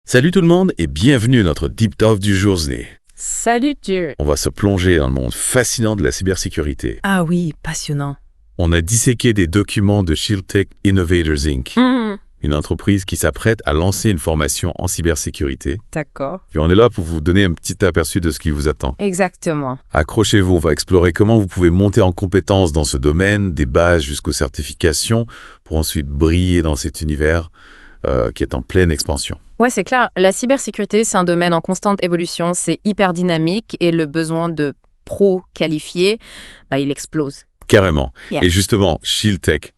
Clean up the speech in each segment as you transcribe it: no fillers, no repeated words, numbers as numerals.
Salut tout le monde et bienvenue à notre Deep Dive du journée. Salut Dieu. On va se plonger dans le monde fascinant de la cybersécurité. Ah oui, passionnant. On a disséqué des documents de ShieldTech Innovators Inc., une entreprise qui s'apprête à lancer une formation en cybersécurité. D'accord. Puis on est là pour vous donner un petit aperçu de ce qui vous attend. Exactement. Accrochez-vous, on va explorer comment vous pouvez monter en compétences dans ce domaine, des bases jusqu'aux certifications, pour ensuite briller dans cet univers qui est en pleine expansion. Ouais, c'est clair. La cybersécurité, c'est un domaine en constante évolution. C'est hyper dynamique et le besoin de pros qualifiés, il explose. Carrément. Yeah. Et justement, ShieldTech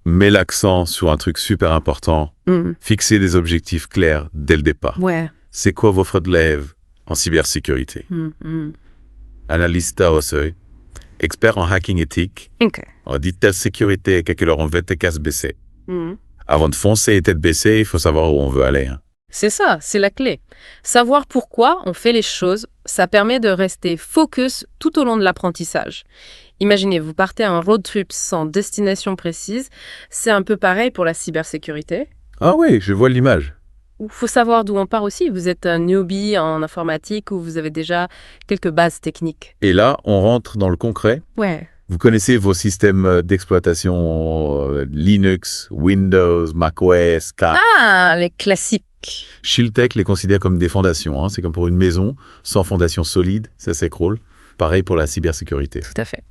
met l'accent sur un truc super important, fixer des objectifs clairs dès le départ. Ouais. C'est quoi votre lève en cybersécurité? Analyste au seuil, expert en hacking éthique, OK. audit de sécurité, que leur on veut te casse baisser. Avant de foncer et tête baissée, il faut savoir où on veut aller. C'est ça, c'est la clé. Savoir pourquoi on fait les choses, ça permet de rester focus tout au long de l'apprentissage. Imaginez, vous partez à un road trip sans destination précise, c'est un peu pareil pour la cybersécurité. Ah oui, je vois l'image. Il faut savoir d'où on part aussi. Vous êtes un newbie en informatique ou vous avez déjà quelques bases techniques. Et là, on rentre dans le concret. Ouais. Vous connaissez vos systèmes d'exploitation Linux, Windows, macOS, K. Ah, les classiques. ShieldTech les considère comme des fondations. C'est comme pour une maison, sans fondation solide, ça s'écroule. Pareil pour la cybersécurité. Tout à fait.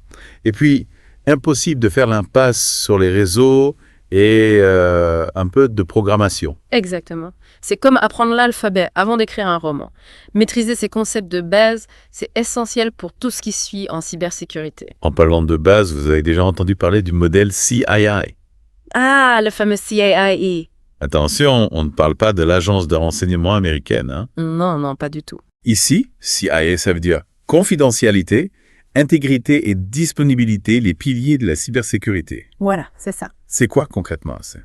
Et puis, impossible de faire l'impasse sur les réseaux et un peu de programmation. Exactement. C'est comme apprendre l'alphabet avant d'écrire un roman. Maîtriser ces concepts de base, c'est essentiel pour tout ce qui suit en cybersécurité. En parlant de base, vous avez déjà entendu parler du modèle CII. Ah, le fameux CIIE. Attention, on ne parle pas de l'agence de renseignement américaine. Non, pas du tout. Ici, CIA, ça veut dire confidentialité, intégrité et disponibilité, les piliers de la cybersécurité. Voilà, c'est ça. C'est quoi concrètement ça?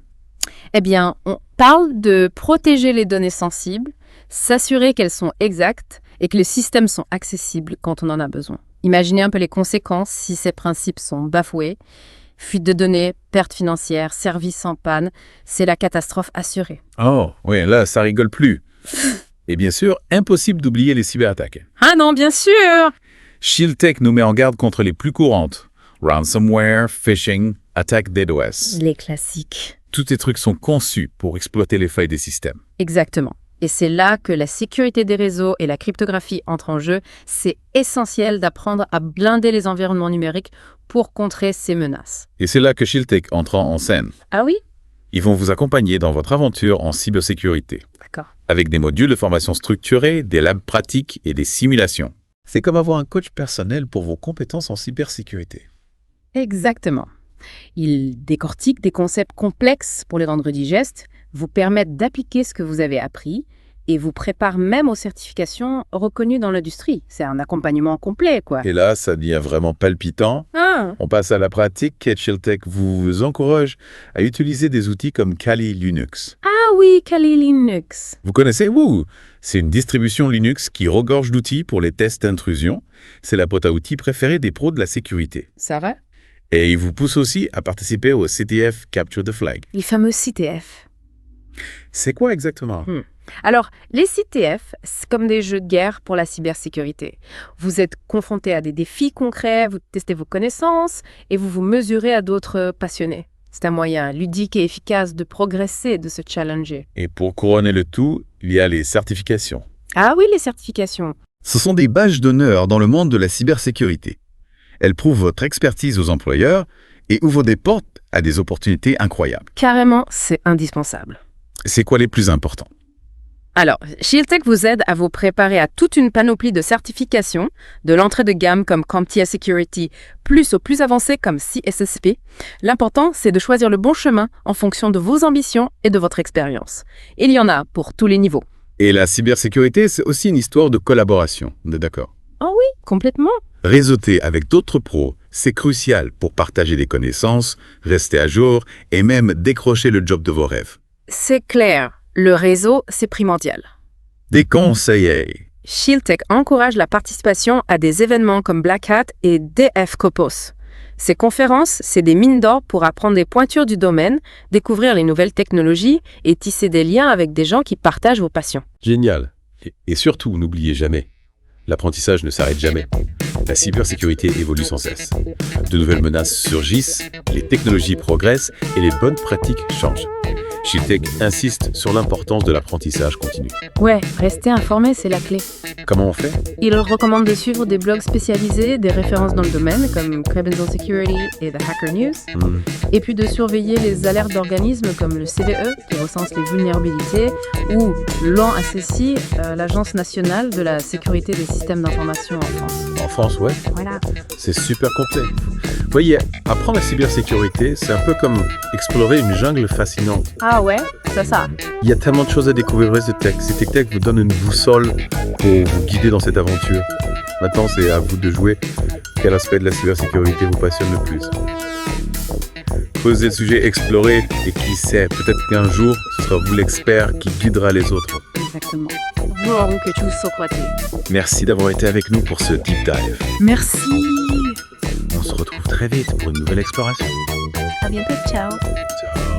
Eh bien, on parle de protéger les données sensibles, s'assurer qu'elles sont exactes et que les systèmes sont accessibles quand on en a besoin. Imaginez un peu les conséquences si ces principes sont bafoués. Fuite de données, perte financière, service en panne, c'est la catastrophe assurée. Oh, oui, là, ça rigole plus. Et bien sûr, impossible d'oublier les cyberattaques. Ah non, bien sûr! ShieldTech nous met en garde contre les plus courantes. Ransomware, phishing, attaque DDoS. Les classiques. Tous ces trucs sont conçus pour exploiter les failles des systèmes. Exactement. Et c'est là que la sécurité des réseaux et la cryptographie entrent en jeu. C'est essentiel d'apprendre à blinder les environnements numériques pour contrer ces menaces. Et c'est là que ShieldTech entre en scène. Ah oui? Ils vont vous accompagner dans votre aventure en cybersécurité. D'accord. Avec des modules de formation structurés, des labs pratiques et des simulations. C'est comme avoir un coach personnel pour vos compétences en cybersécurité. Exactement. Ils décortiquent des concepts complexes pour les rendre digestes, vous permettent d'appliquer ce que vous avez appris et vous préparent même aux certifications reconnues dans l'industrie. C'est un accompagnement complet, quoi. Et là, ça devient vraiment palpitant. Ah, On passe à la pratique et ShieldTech vous encourage à utiliser des outils comme Kali Linux. ah oui, Kali Linux. Vous connaissez? C'est une distribution Linux qui regorge d'outils pour les tests d'intrusion. C'est la boîte à outils préférée des pros de la sécurité. Ça va? Et il vous pousse aussi à participer au CTF Capture the Flag. Les fameux CTF. C'est quoi exactement? Alors, les CTF, c'est comme des jeux de guerre pour la cybersécurité. Vous êtes confronté à des défis concrets, vous testez vos connaissances et vous vous mesurez à d'autres passionnés. C'est un moyen ludique et efficace de progresser, de se challenger. Et pour couronner le tout, il y a les certifications. Ah oui, les certifications. Ce sont des badges d'honneur dans le monde de la cybersécurité. Elles prouvent votre expertise aux employeurs et ouvrent des portes à des opportunités incroyables. Carrément, c'est indispensable. C'est quoi les plus importants? Alors, ShieldTech vous aide à vous préparer à toute une panoplie de certifications, de l'entrée de gamme comme CompTIA Security, plus au plus avancé comme CSSP. L'important, c'est de choisir le bon chemin en fonction de vos ambitions et de votre expérience. Il y en a pour tous les niveaux. Et la cybersécurité, c'est aussi une histoire de collaboration, on est d'accord? Oh oui, complètement. Réseauter avec d'autres pros, c'est crucial pour partager des connaissances, rester à jour et même décrocher le job de vos rêves. C'est clair, le réseau, c'est primordial. Des conseillers. ShieldTech encourage la participation à des événements comme Black Hat et DevCopos. Ces conférences, c'est des mines d'or pour apprendre des pointures du domaine, découvrir les nouvelles technologies et tisser des liens avec des gens qui partagent vos passions. Génial. Et surtout, n'oubliez jamais, l'apprentissage ne s'arrête jamais. La cybersécurité évolue sans cesse. De nouvelles menaces surgissent, les technologies progressent et les bonnes pratiques changent. ShieldTech insiste sur l'importance de l'apprentissage continu. Ouais, rester informé, c'est la clé. Comment on fait? Il recommande de suivre des blogs spécialisés, des références dans le domaine comme Credential Security et The Hacker News, et puis de surveiller les alertes d'organismes comme le CVE qui recense les vulnérabilités ou l'ANSSI, l'Agence nationale de la sécurité des systèmes d'information en France. En France, ouais. Voilà. C'est super complet. Vous voyez, apprendre la cybersécurité, c'est un peu comme explorer une jungle fascinante. Ah ouais, c'est ça. Il y a tellement de choses à découvrir avec ce tech. Ces tech vous donnent une boussole pour vous guider dans cette aventure. Maintenant, c'est à vous de jouer. Quel aspect de la cybersécurité vous passionne le plus? Creusez le sujet, explorez, et qui sait, peut-être qu'un jour, ce sera vous l'expert qui guidera les autres. Exactement. Voulons que tu sois. Merci d'avoir été avec nous pour ce deep dive. Merci. On se retrouve très vite pour une nouvelle exploration. À bientôt, ciao. Ciao.